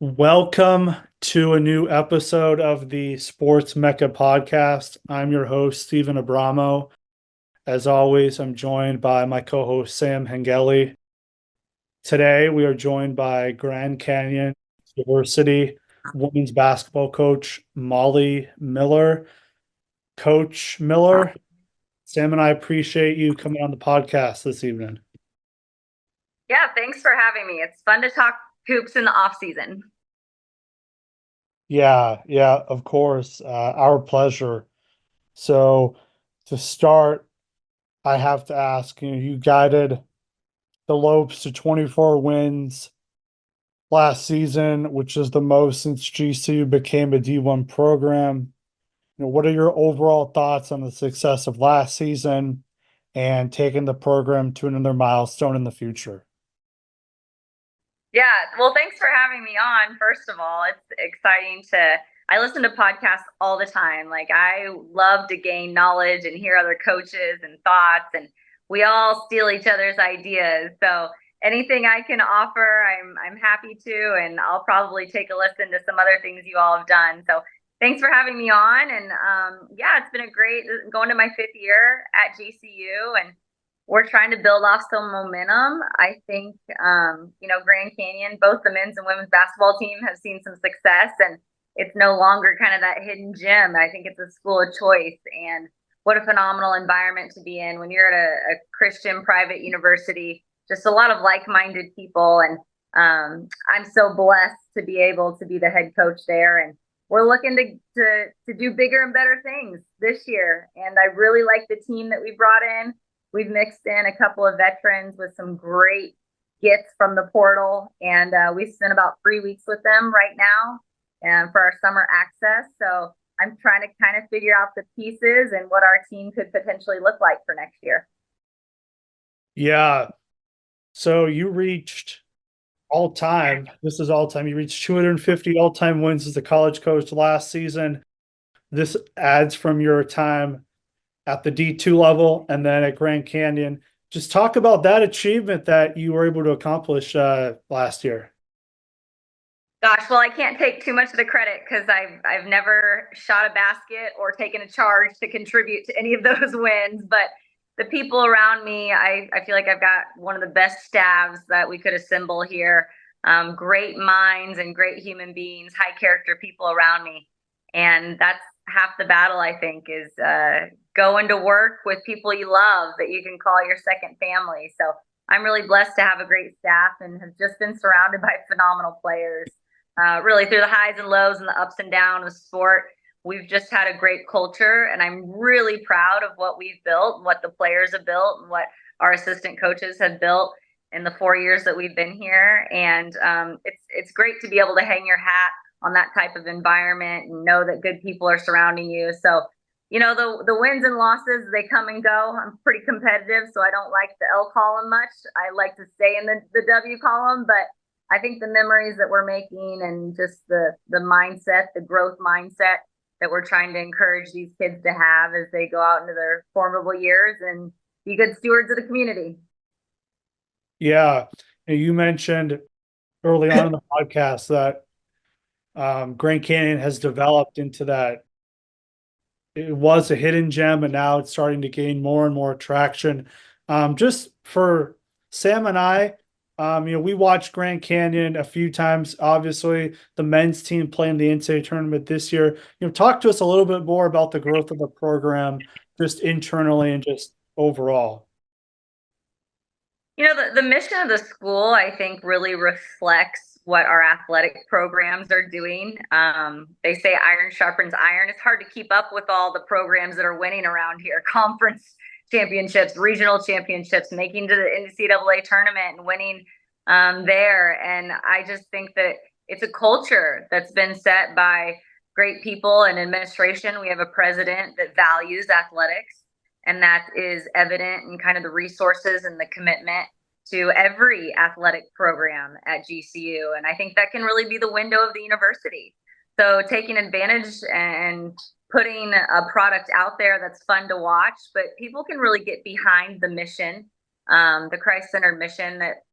Welcome to a new episode of the Sports Mecca podcast. I'm your host, Stephen Abramo. As always, I'm joined by my co host, Sam Hengeli. Today, we are joined by Grand Canyon University women's basketball coach, Molly Miller. Coach Miller, Sam and I appreciate you coming on the podcast this evening. Yeah, thanks for having me. It's fun to talk hoops in the off season. Yeah, of course. Our pleasure. So, to start, I have to ask, you guided the Lopes to 24 wins last season, which is the most since GCU became a D1 program. What are your overall thoughts on the success of last season and taking the program to another milestone in the future? Yeah, well, thanks for having me on. First of all, it's exciting I listen to podcasts all the time. Like, I love to gain knowledge and hear other coaches and thoughts, and we all steal each other's ideas. So, anything I can offer, I'm happy to, and I'll probably take a listen to some other things you all have done. So, thanks for having me on. And yeah, it's been a great going to my fifth year at GCU, and we're trying to build off some momentum. I think, Grand Canyon, both the men's and women's basketball team have seen some success, and it's no longer kind of that hidden gem. I think it's a school of choice, and what a phenomenal environment to be in when you're at a Christian private university. Just a lot of like-minded people, and I'm so blessed to be able to be the head coach there. And we're looking to do bigger and better things this year. And I really like the team that we brought in. We've mixed in a couple of veterans with some great gets from the portal, and we spent about 3 weeks with them right now, and for our summer access. So I'm trying to kind of figure out the pieces and what our team could potentially look like for next year. Yeah. So you reached all time. This is all time. You reached 250 all time wins as a college coach last season. This adds from your time at the D2 level and then at Grand Canyon. Just talk about that achievement that you were able to accomplish last year. Gosh, well, I can't take too much of the credit because I've never shot a basket or taken a charge to contribute to any of those wins. But the people around me, I feel like I've got one of the best staffs that we could assemble here. Great minds and great human beings, high character people around me. And that's half the battle, I think, is going to work with people you love that you can call your second family. So I'm really blessed to have a great staff and have just been surrounded by phenomenal players. Really, through the highs and lows and the ups and downs of sport, we've just had a great culture, and I'm really proud of what we've built, what the players have built, and what our assistant coaches have built in the 4 years that we've been here. And it's great to be able to hang your hat on that type of environment and know that good people are surrounding you. So, the wins and losses, they come and go. I'm pretty competitive, so I don't like the L column much. I like to stay in the W column, but I think the memories that we're making and just the mindset, the growth mindset that we're trying to encourage these kids to have as they go out into their formidable years and be good stewards of the community. Yeah. You mentioned early on in the podcast that Grand Canyon has developed into that. It was a hidden gem, and now it's starting to gain more and more traction. Just for Sam and I, we watched Grand Canyon a few times. Obviously, the men's team playing the NCAA tournament this year. Talk to us a little bit more about the growth of the program, just internally and just overall. The mission of the school, I think, really reflects what our athletic programs are doing. They say iron sharpens iron. It's hard to keep up with all the programs that are winning around here. Conference championships, regional championships, making to the NCAA tournament and winning there. And I just think that it's a culture that's been set by great people and administration. We have a president that values athletics, and that is evident in kind of the resources and the commitment to every athletic program at GCU. And I think that can really be the window of the university. So taking advantage and putting a product out there that's fun to watch, but people can really get behind the mission, the Christ-centered mission that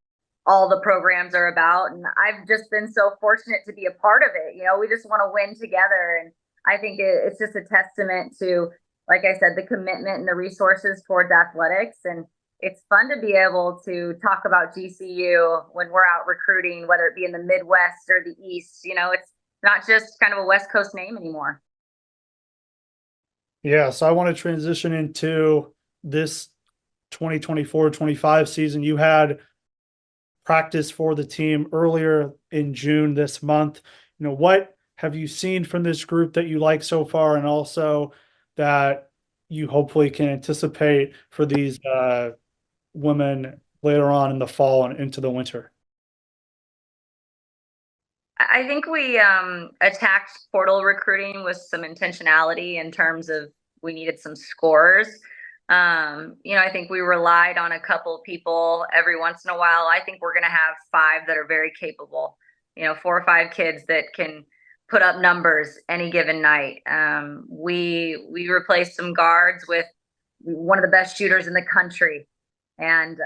all the programs are about. And I've just been so fortunate to be a part of it. We just want to win together. And I think it's just a testament to, like I said, the commitment and the resources towards athletics. And it's fun to be able to talk about GCU when we're out recruiting, whether it be in the Midwest or the East. It's not just kind of a West Coast name anymore. Yeah, so I want to transition into this 2024-25 season. You had practice for the team earlier in June this month. What have you seen from this group that you like so far, and also that you hopefully can anticipate for these women later on in the fall and into the winter? I think we attacked portal recruiting with some intentionality in terms of we needed some scores. I think we relied on a couple of people every once in a while. I think we're going to have five that are very capable, 4 or 5 kids that can put up numbers any given night. We replaced some guards with one of the best shooters in the country. And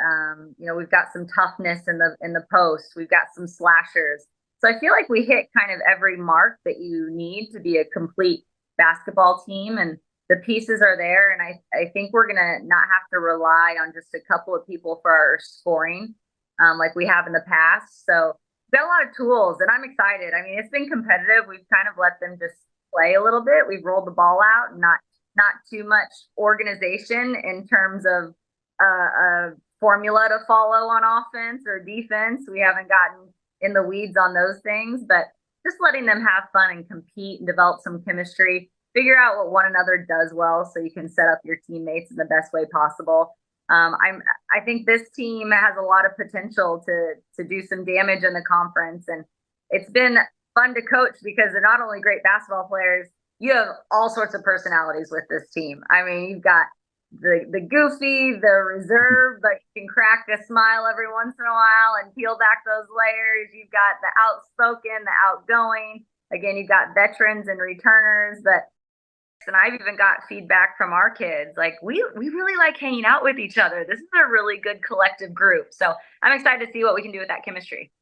we've got some toughness in the post. We've got some slashers. So I feel like we hit kind of every mark that you need to be a complete basketball team, and the pieces are there. And I think we're gonna not have to rely on just a couple of people for our scoring, like we have in the past. So we've got a lot of tools, and I'm excited. I mean, it's been competitive. We've kind of let them just play a little bit. We've rolled the ball out, and not too much organization in terms of a formula to follow on offense or defense. We haven't gotten in the weeds on those things, but just letting them have fun and compete and develop some chemistry, figure out what one another does well so you can set up your teammates in the best way possible. I think this team has a lot of potential to do some damage in the conference, and it's been fun to coach because they're not only great basketball players, you have all sorts of personalities with this team. I mean, you've got the goofy, the reserve, but you can crack a smile every once in a while and peel back those layers. You've got the outspoken, the outgoing. Again, you've got veterans and returners. And I've even got feedback from our kids. Like, we really like hanging out with each other. This is a really good collective group. So I'm excited to see what we can do with that chemistry.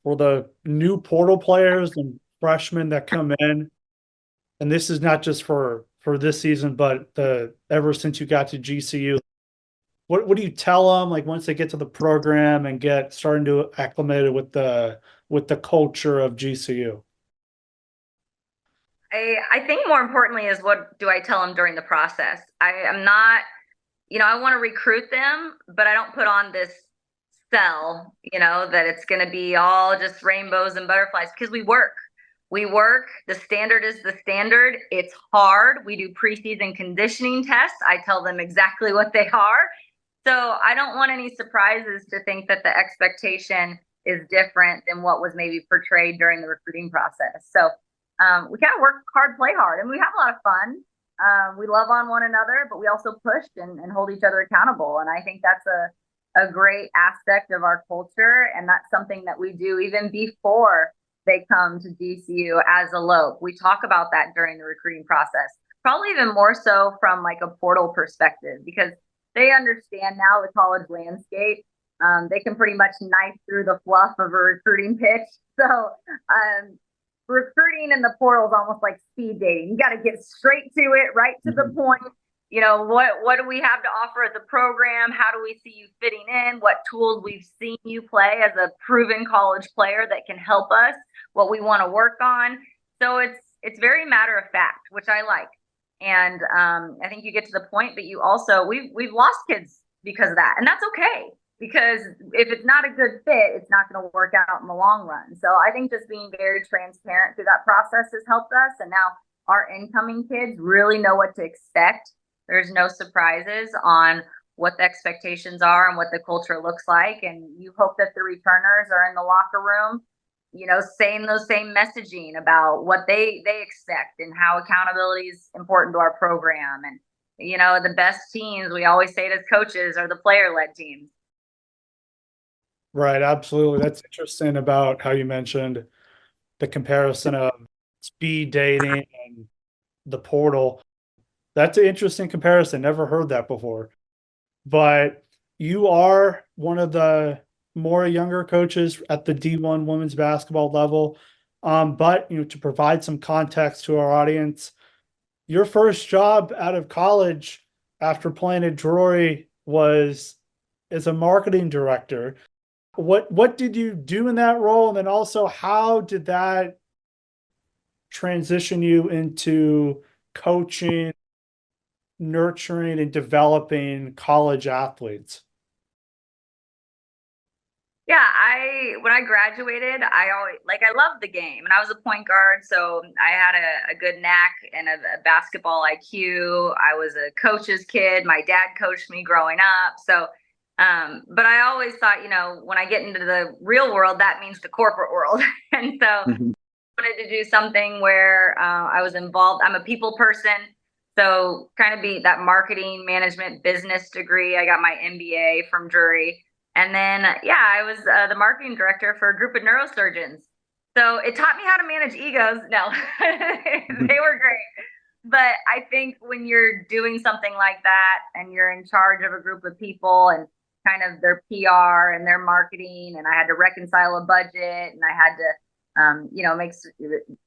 For the new portal players and freshmen that come in, and this is not just for this season, but ever since you got to GCU, what do you tell them, like, once they get to the program and get starting to acclimate with the culture of GCU? I think more importantly is, what do I tell them during the process? I am not, I want to recruit them, but I don't put on this sell, that it's going to be all just rainbows and butterflies, because we work. We work. The standard is the standard. It's hard. We do preseason conditioning tests. I tell them exactly what they are. So I don't want any surprises to think that the expectation is different than what was maybe portrayed during the recruiting process. So we kind of work hard, play hard, and we have a lot of fun. We love on one another, but we also push and hold each other accountable. And I think that's a great aspect of our culture. And that's something that we do even before they come to GCU as a Lope. We talk about that during the recruiting process, probably even more so from like a portal perspective, because they understand now the college landscape. They can pretty much knife through the fluff of a recruiting pitch. So recruiting in the portal is almost like speed dating. You got to get straight to it, right to the point. What do we have to offer as a program? How do we see you fitting in? What tools we've seen you play as a proven college player that can help us, what we want to work on. So it's very matter of fact, which I like. And I think you get to the point, but you also, we've lost kids because of that. And that's okay, because if it's not a good fit, it's not going to work out in the long run. So I think just being very transparent through that process has helped us. And now our incoming kids really know what to expect. There's no surprises on what the expectations are and what the culture looks like. And you hope that the returners are in the locker room, saying those same messaging about what they expect and how accountability is important to our program. And, the best teams, we always say it as coaches, are the player-led teams. Right, absolutely. That's interesting about how you mentioned the comparison of speed dating and the portal. That's an interesting comparison. Never heard that before. But you are one of the more younger coaches at the D1 women's basketball level. But to provide some context to our audience, your first job out of college after playing at Drury was as a marketing director. What did you do in that role? And then also, how did that transition you into coaching, nurturing, and developing college athletes? Yeah, when I graduated, I loved the game, and I was a point guard, so I had a good knack and a basketball IQ. I was a coach's kid. My dad coached me growing up, so but I always thought, when I get into the real world, that means the corporate world, and so I Mhm. wanted to do something where I was involved. I'm a people person, so kind of be that marketing management business degree. I got my MBA from Drury. And then, yeah, I was the marketing director for a group of neurosurgeons. So it taught me how to manage egos. No, they were great. But I think when you're doing something like that and you're in charge of a group of people and kind of their PR and their marketing, and I had to reconcile a budget and I had to,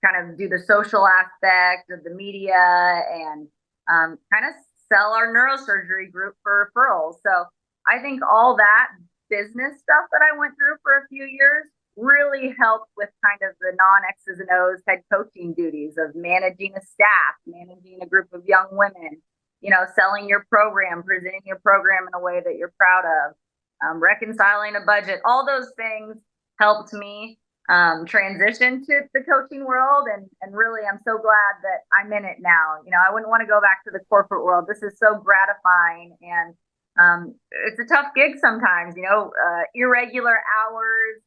kind of do the social aspect of the media and kind of sell our neurosurgery group for referrals. So I think all that business stuff that I went through for a few years really helped with kind of the non X's and O's head coaching duties of managing a staff, managing a group of young women, selling your program, presenting your program in a way that you're proud of, reconciling a budget. All those things helped me transition to the coaching world. And really, I'm so glad that I'm in it now. I wouldn't want to go back to the corporate world. This is so gratifying, and it's a tough gig sometimes, irregular hours,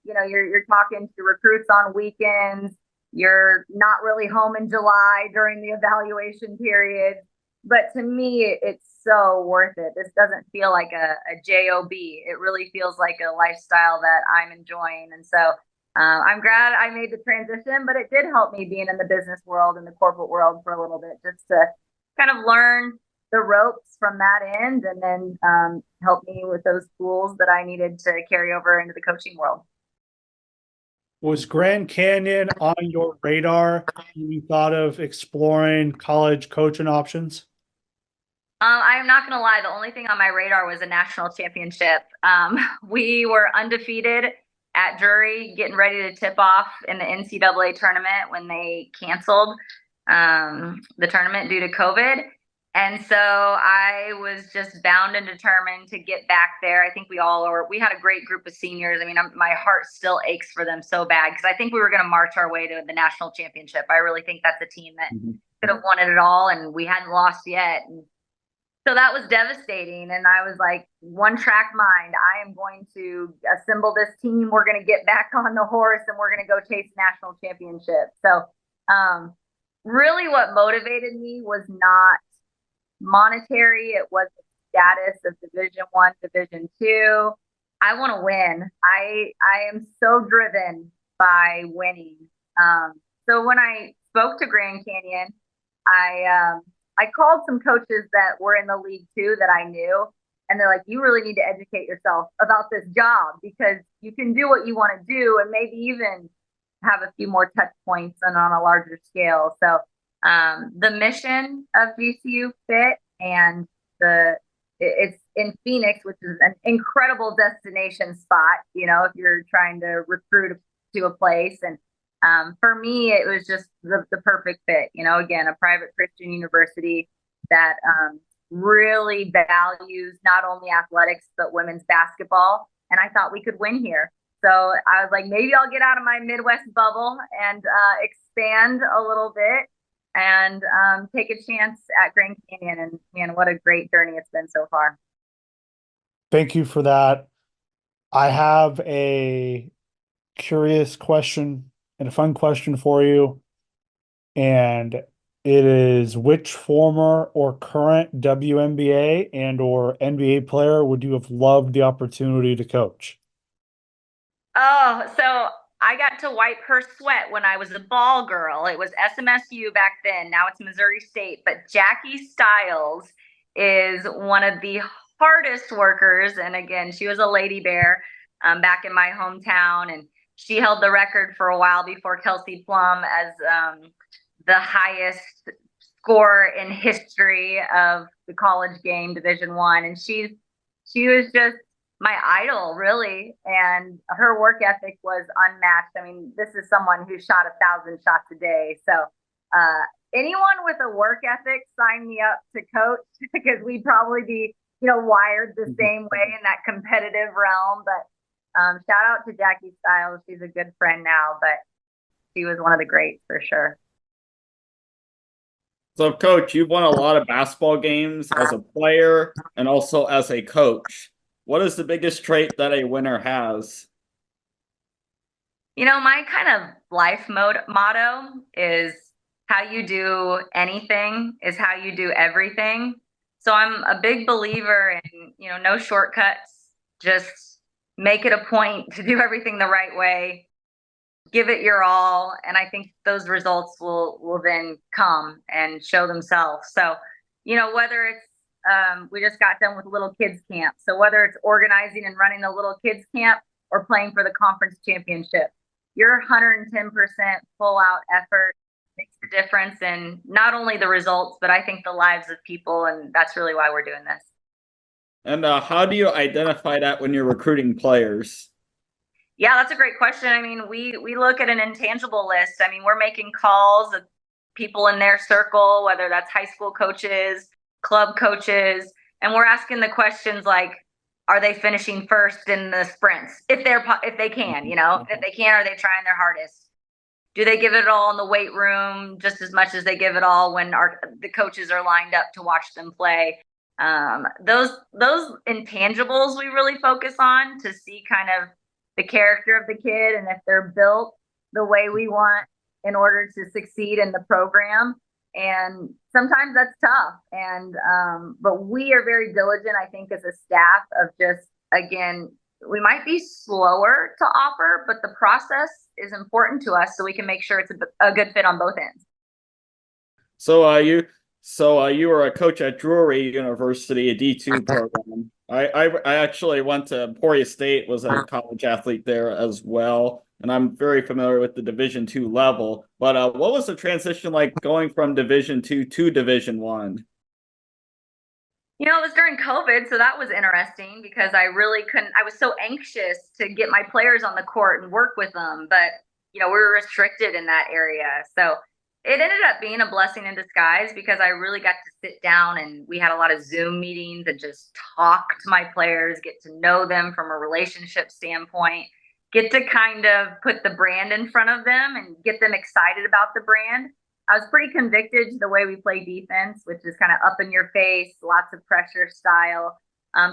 you're talking to recruits on weekends. You're not really home in July during the evaluation period. But to me, it's so worth it. This doesn't feel like a job. It really feels like a lifestyle that I'm enjoying. And so I'm glad I made the transition, but it did help me being in the business world and the corporate world for a little bit, just to kind of learn the ropes from that end, and then help me with those tools that I needed to carry over into the coaching world. Was Grand Canyon on your radar when you thought of exploring college coaching options? I am not going to lie. The only thing on my radar was a national championship. We were undefeated at Drury, getting ready to tip off in the NCAA tournament when they canceled the tournament due to COVID. And so I was just bound and determined to get back there. I think we had a great group of seniors. I mean, my heart still aches for them so bad because I think we were going to march our way to the national championship. I really think that's a team that could have won it all, and we hadn't lost yet. And so that was devastating. And I was like, one track mind, I am going to assemble this team. We're going to get back on the horse and we're going to go chase national championship. So really what motivated me was not monetary. It was the status of Division 1, Division 2. I want to win. I am so driven by winning. So when I spoke to Grand Canyon, I called some coaches that were in the league too that I knew, and they're like, you really need to educate yourself about this job because you can do what you want to do and maybe even have a few more touch points and on a larger scale. So the mission of GCU fit, and it's in Phoenix, which is an incredible destination spot, if you're trying to recruit to a place. And for me, it was just the perfect fit, again, a private Christian university that really values not only athletics, but women's basketball. And I thought we could win here. So I was like, maybe I'll get out of my Midwest bubble and expand a little bit and take a chance at Grand Canyon. And man, what a great journey it's been so far. Thank you for that. I have a curious question and a fun question for you. And it is, which former or current WNBA and or NBA player would you have loved the opportunity to coach? Oh, so I got to wipe her sweat when I was a ball girl. It was SMSU back then. Now it's Missouri State. But Jackie Stiles is one of the hardest workers. And again, she was a lady bear back in my hometown, and she held the record for a while before Kelsey Plum as the highest score in history of the college game, Division 1. And she was just my idol, really, and her work ethic was unmatched. I mean, this is someone who shot 1,000 shots a day, so uh, anyone with a work ethic, sign me up to coach because we'd probably be, wired the same way in that competitive realm. But shout out to Jackie Stiles. She's a good friend now, but she was one of the greats for sure. So, Coach, you've won a lot of basketball games as a player and also as a coach. What is the biggest trait that a winner has? My kind of life motto is how you do anything is how you do everything. So I'm a big believer in, no shortcuts. Just make it a point to do everything the right way. Give it your all, and I think those results will then come and show themselves. So, whether it's we just got done with little kids camp. So whether it's organizing and running the little kids camp or playing for the conference championship, your 110% full out effort makes the difference in not only the results, but I think the lives of people. And that's really why we're doing this. And how do you identify that when you're recruiting players? Yeah, that's a great question. I mean, we look at an intangible list. I mean, we're making calls of people in their circle, whether that's high school coaches, club coaches, and we're asking the questions like, are they finishing first in the sprints? If they can, if they can, are they trying their hardest? Do they give it all in the weight room just as much as they give it all when the coaches are lined up to watch them play? Those intangibles we really focus on to see kind of the character of the kid and if they're built the way we want in order to succeed in the program. And sometimes that's tough. And but we are very diligent, I think, as a staff of just, again, we might be slower to offer, but the process is important to us so we can make sure it's a good fit on both ends. You were a coach at Drury University, a D2 program. I actually went to Emporia State, was a college athlete there as well, and I'm very familiar with the Division 2 level. But what was the transition like going from Division 2 to Division 1? It was during COVID, so that was interesting because I really couldn't. I was so anxious to get my players on the court and work with them, but we were restricted in that area. So it ended up being a blessing in disguise because I really got to sit down and we had a lot of Zoom meetings and just talk to my players, get to know them from a relationship standpoint, get to kind of put the brand in front of them and get them excited about the brand. I was pretty convicted to the way we play defense, which is kind of up in your face, lots of pressure style.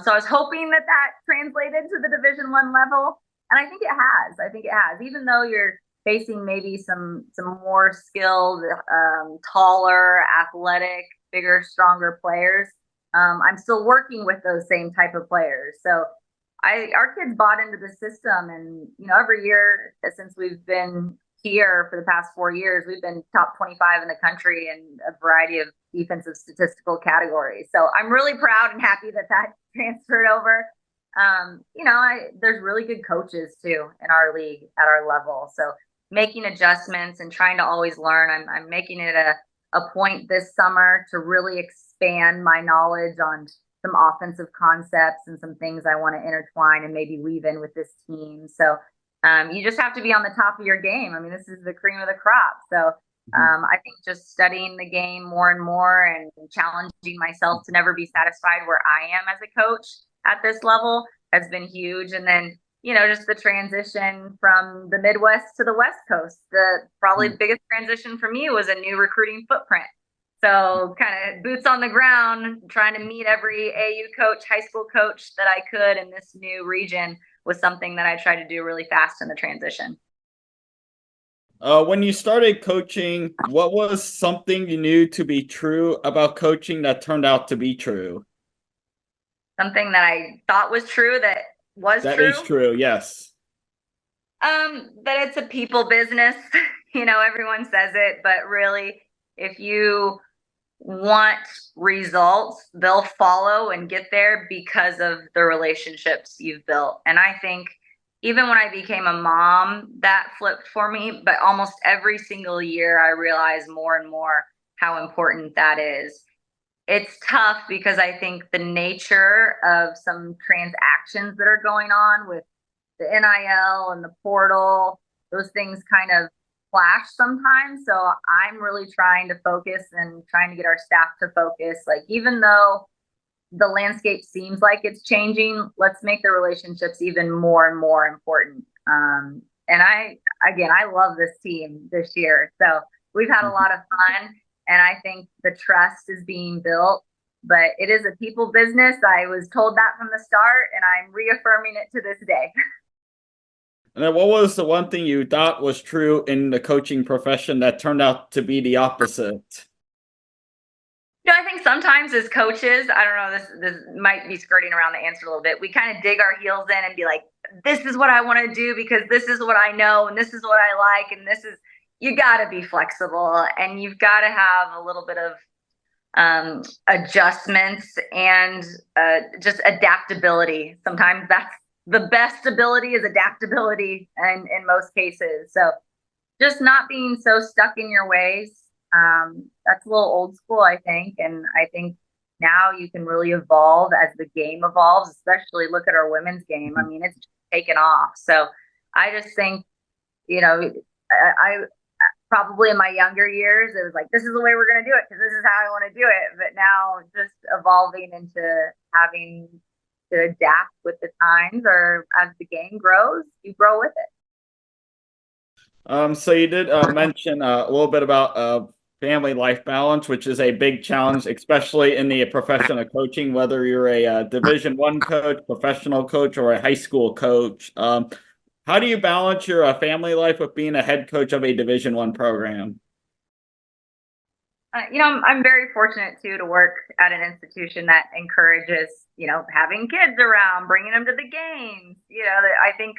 So I was hoping that translated to the Division 1 level, and I think it has. I think it has. Even though you're facing maybe some more skilled, taller, athletic, bigger, stronger players, I'm still working with those same type of players. So our kids bought into the system, and every year since we've been here for the past 4 years, we've been top 25 in the country in a variety of defensive statistical categories. So I'm really proud and happy that transferred over. There's really good coaches too in our league at our level. So making adjustments and trying to always learn. I'm making it a point this summer to really expand my knowledge on some offensive concepts and some things I want to intertwine and maybe weave in with this team. So you just have to be on the top of your game. I mean, this is the cream of the crop. So I think just studying the game more and more and challenging myself to never be satisfied where I am as a coach at this level has been huge. And then, just the transition from the Midwest to the West Coast, the probably biggest transition for me was a new recruiting footprint. So kind of boots on the ground, trying to meet every AU coach, high school coach that I could in this new region was something that I tried to do really fast in the transition. When you started coaching, what was something you knew to be true about coaching that turned out to be true? Something that I thought was true that was That true? is true, yes. That it's a people business. Everyone says it, but really, if you want results, they'll follow and get there because of the relationships you've built. And I think even when I became a mom, that flipped for me. But almost every single year, I realize more and more how important that is. It's tough because I think the nature of some transactions that are going on with the NIL and the portal, those things kind of clash sometimes. So I'm really trying to focus and trying to get our staff to focus. Like, even though the landscape seems like it's changing, let's make the relationships even more and more important. And I love this team this year. So we've had a lot of fun, and I think the trust is being built. But it is a people business. I was told that from the start, and I'm reaffirming it to this day. And then what was the one thing you thought was true in the coaching profession that turned out to be the opposite? I think sometimes as coaches, I don't know, this might be skirting around the answer a little bit. We kind of dig our heels in and be like, this is what I want to do because this is what I know and this is what I like, and this is, you got to be flexible, and you've got to have a little bit of adjustments and just adaptability. Sometimes that's the best ability, is adaptability, and in most cases. So just not being so stuck in your ways. That's a little old school, I think. And I think now you can really evolve as the game evolves, especially look at our women's game. I mean, it's taken off. So I just think, I probably in my younger years, it was like, this is the way we're going to do it because this is how I want to do it. But now just evolving into having to adapt with the times, or as the game grows, you grow with it. So you did mention a little bit about family life balance, which is a big challenge, especially in the profession of coaching, whether you're a Division I coach, professional coach, or a high school coach. How do you balance your family life with being a head coach of a Division I program? I'm very fortunate too to work at an institution that encourages, having kids around, bringing them to the games. I think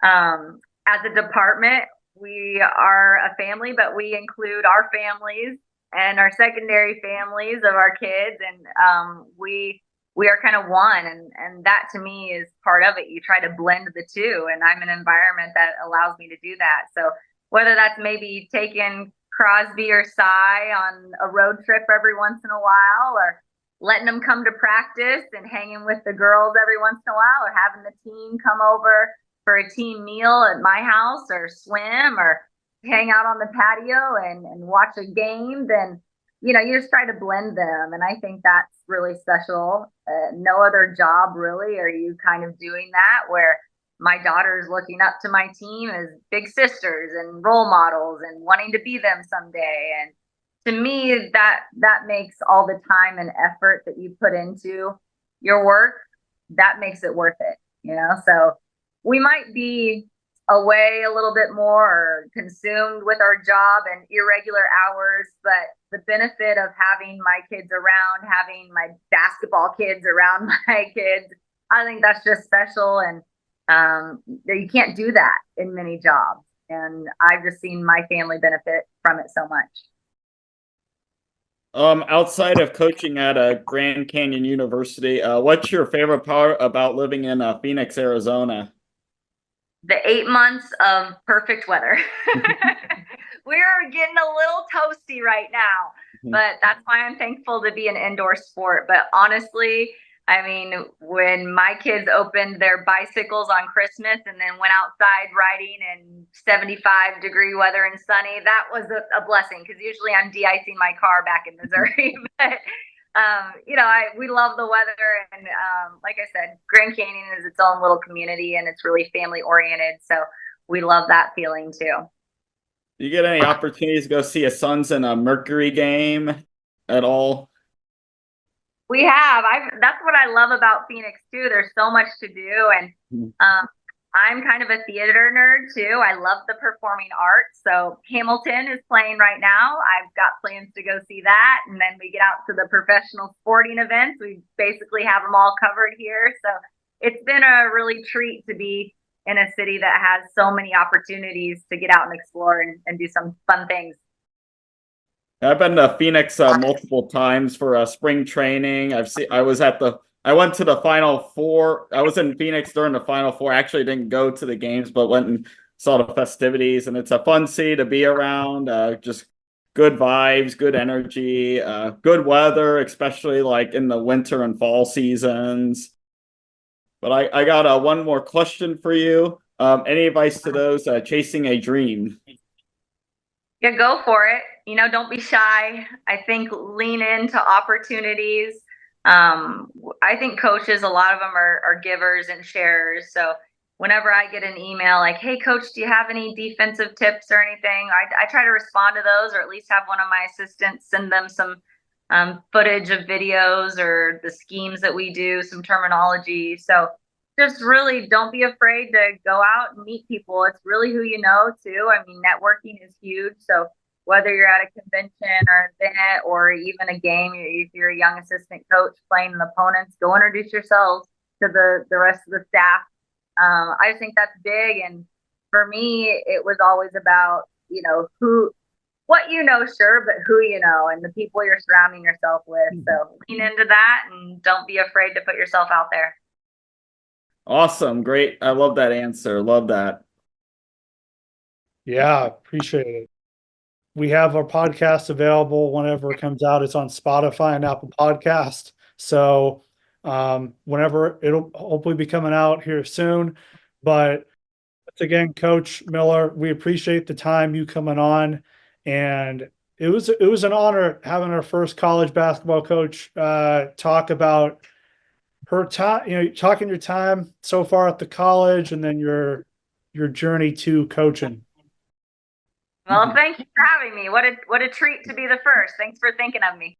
as a department, we are a family, but we include our families and our secondary families of our kids, and we are kind of one, and that to me is part of it. You try to blend the two, and I'm in an environment that allows me to do that. So whether that's maybe taking Crosby or Cy on a road trip every once in a while, or letting them come to practice and hanging with the girls every once in a while, or having the team come over for a team meal at my house, or swim, or hang out on the patio and watch a game, then, you just try to blend them. And I think that's really special. No other job really are you kind of doing that, where my daughter's looking up to my team as big sisters and role models and wanting to be them someday. And to me, that makes all the time and effort that you put into your work, that makes it worth it, So we might be away a little bit more or consumed with our job and irregular hours, but the benefit of having my kids around, having my basketball kids around my kids, I think that's just special. And you can't do that in many jobs. And I've just seen my family benefit from it so much. Outside of coaching at Grand Canyon University, what's your favorite part about living in Phoenix, Arizona? The 8 months of perfect weather. We're getting a little toasty right now, but that's why I'm thankful to be an indoor sport. But honestly, I mean, when my kids opened their bicycles on Christmas and then went outside riding in 75-degree weather and sunny, that was a blessing, because usually I'm de-icing my car back in Missouri. But we love the weather, and like I said, Grand Canyon is its own little community, and it's really family oriented. So we love that feeling too. Do you get any opportunities to go see a Suns and a Mercury game at all? We have. That's what I love about Phoenix too. There's so much to do, and I'm kind of a theater nerd too. I love the performing arts. So Hamilton is playing right now. I've got plans to go see that. And then we get out to the professional sporting events. We basically have them all covered here. So it's been a really treat to be in a city that has so many opportunities to get out and explore and do some fun things. I've been to Phoenix multiple times for spring training. I went to the Final Four. I was in Phoenix during the Final Four. I actually didn't go to the games, but went and saw the festivities, and it's a fun city to be around. Just good vibes, good energy, good weather, especially like in the winter and fall seasons. But I got one more question for you. Any advice to those chasing a dream? Yeah, go for it. Don't be shy. I think lean into opportunities. I think coaches, a lot of them are givers and sharers. So whenever I get an email like, "Hey, coach, do you have any defensive tips or anything?" I try to respond to those, or at least have one of my assistants send them some footage of videos or the schemes that we do, some terminology. So just really don't be afraid to go out and meet people. It's really who you know, too. I mean, networking is huge. So whether you're at a convention or an event or even a game, if you're a young assistant coach playing the opponents, go introduce yourselves to the rest of the staff. I just think that's big. And for me, it was always about, what you know, sure, but who you know and the people you're surrounding yourself with. So lean into that and don't be afraid to put yourself out there. Awesome, great. I love that answer. Love that. Yeah, appreciate it. We have our podcast available whenever it comes out. It's on Spotify and Apple Podcast. So whenever it'll hopefully be coming out here soon. But once again, Coach Miller, we appreciate the time you coming on. And it was an honor having our first college basketball coach talk about her time, talking your time so far at the college and then your journey to coaching. Well, thank you for having me. What a treat to be the first. Thanks for thinking of me.